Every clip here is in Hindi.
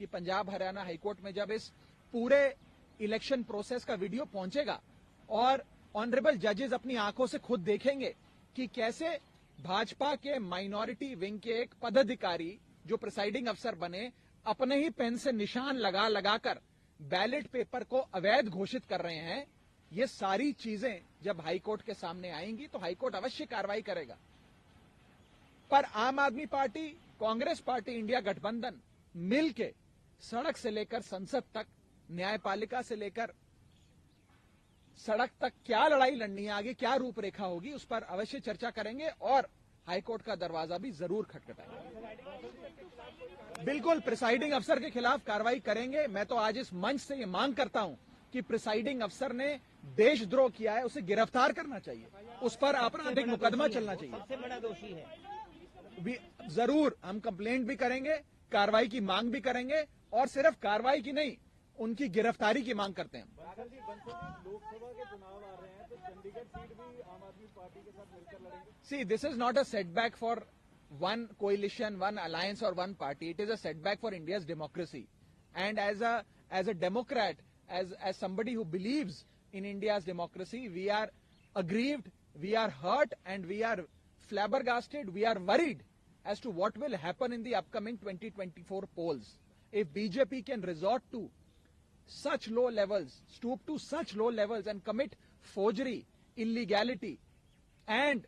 कि पंजाब हरियाणा हाईकोर्ट में जब इस पूरे इलेक्शन प्रोसेस का वीडियो पहुंचेगा और ऑनरेबल जजेस अपनी आंखों से खुद देखेंगे कि कैसे भाजपा के माइनॉरिटी विंग के एक पदाधिकारी जो प्रिसाइडिंग अफसर बने अपने ही पेन से निशान लगा लगाकर बैलेट पेपर को अवैध घोषित कर रहे हैं, ये सारी चीजें जब हाईकोर्ट के सामने आएंगी तो हाईकोर्ट अवश्य कार्रवाई करेगा। पर आम आदमी पार्टी, कांग्रेस पार्टी, इंडिया गठबंधन मिलके सड़क से लेकर संसद तक, न्यायपालिका से लेकर सड़क तक क्या लड़ाई लड़नी है, आगे क्या रूपरेखा होगी, उस पर अवश्य चर्चा करेंगे और हाईकोर्ट का दरवाजा भी जरूर खटखटाएंगे। बिल्कुल प्रिसाइडिंग अफसर के खिलाफ कार्रवाई करेंगे। मैं तो आज इस मंच से ये मांग करता हूं कि प्रिसाइडिंग अफसर ने देशद्रोह किया है, उसे गिरफ्तार करना चाहिए, उस पर आपराधिक मुकदमा चलना चाहिए। सबसे बड़ा दोषी है। जरूर हम कंप्लेंट भी करेंगे, कार्रवाई की मांग भी करेंगे और सिर्फ कार्रवाई की नहीं, उनकी गिरफ्तारी की मांग करते हैं। लोकसभा के चुनाव आ रहे हैं तो चंडीगढ़ सीट भी आम आदमी पार्टी के साथ मिलकर लड़ेंगे। See, this is not a setback for one coalition, one alliance or one party. It is a setback for India's democracy. And as a Democrat, as somebody who believes in India's democracy, we are aggrieved, we are hurt, and we are flabbergasted, we are worried as to what will happen in the upcoming 2024 polls. If BJP can resort to such low levels, stoop to such low levels and commit forgery, illegality, and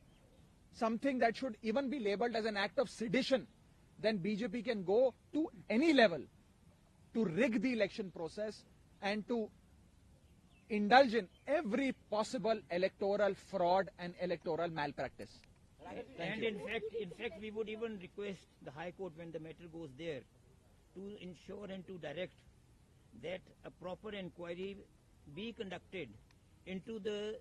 something that should even be labeled as an act of sedition, then BJP can go to any level to rig the election process and to indulge in every possible electoral fraud and electoral malpractice. And in fact, we would even request the High Court when the matter goes there to ensure and to direct that a proper inquiry be conducted into the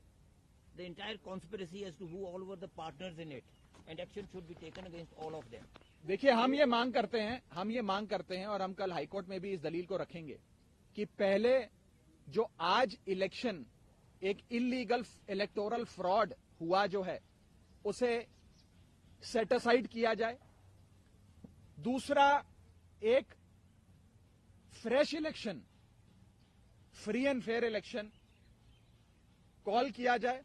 entire conspiracy as to who all were the partners in it, and action should be taken against all of them. देखिए, हम ये मांग करते हैं और हम कल हाईकोर्ट में भी इस दलील को रखेंगे कि पहले जो आज इलेक्शन एक इलीगल इलेक्टोरल फ्रॉड हुआ जो है उसे सेट असाइड किया जाए। दूसरा, एक fresh election, free and fair election call किया जाए।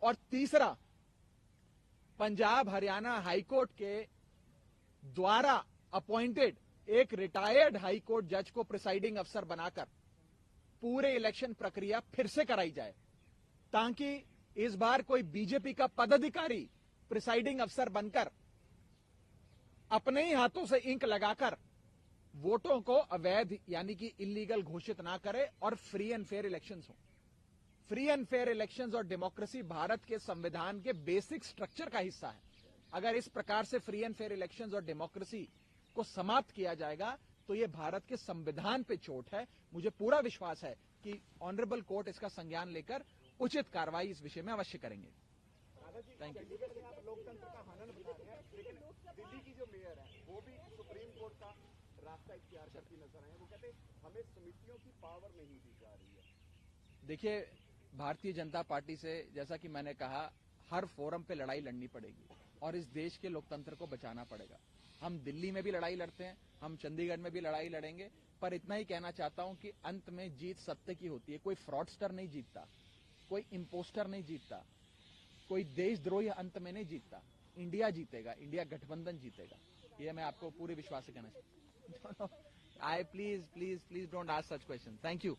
और तीसरा, पंजाब हरियाणा हाईकोर्ट के द्वारा अपॉइंटेड एक रिटायर्ड हाईकोर्ट जज को प्रिसाइडिंग अफसर बनाकर पूरे इलेक्शन प्रक्रिया फिर से कराई जाए, ताकि इस बार कोई बीजेपी का पदाधिकारी प्रिसाइडिंग अफसर बनकर अपने ही हाथों से इंक लगाकर वोटों को अवैध यानी कि इलीगल घोषित ना करे और फ्री एंड फेयर इलेक्शंस हो। फ्री एंड फेयर इलेक्शंस और डेमोक्रेसी भारत के संविधान के बेसिक स्ट्रक्चर का हिस्सा है। अगर इस प्रकार से फ्री एंड फेयर इलेक्शंस और डेमोक्रेसी को समाप्त किया जाएगा तो ये भारत के संविधान पे चोट है। मुझे पूरा विश्वास है कि ऑनरेबल कोर्ट इसका संज्ञान लेकर उचित कार्रवाई इस विषय में अवश्य करेंगे। Thank you. लोकतंत्र का हनन बता रहे हैं, लेकिन दिल्ली की जो मेयर है वो भी सुप्रीम कोर्ट का रास्ता इख्तियार करती नजर आए। वो कहते हैं हमें समितियों की पावर नहीं दी जा रही है। देखिए, भारतीय जनता पार्टी से, जैसा कि मैंने कहा, हर फोरम पे लड़ाई लड़नी पड़ेगी और इस देश के लोकतंत्र को बचाना पड़ेगा। हम दिल्ली में भी लड़ाई लड़ते हैं, हम चंडीगढ़ में भी लड़ाई लड़ेंगे, पर इतना ही कहना चाहता हूं कि अंत में जीत सत्य की होती है। कोई फ्रॉडस्टर नहीं जीतता, कोई इंपोस्टर नहीं जीतता, कोई देशद्रोही अंत में नहीं जीतता। इंडिया जीतेगा, इंडिया गठबंधन जीतेगा, ये मैं आपको पूरे विश्वास से कहना चाहता हूं। I please don't ask such question. Thank you.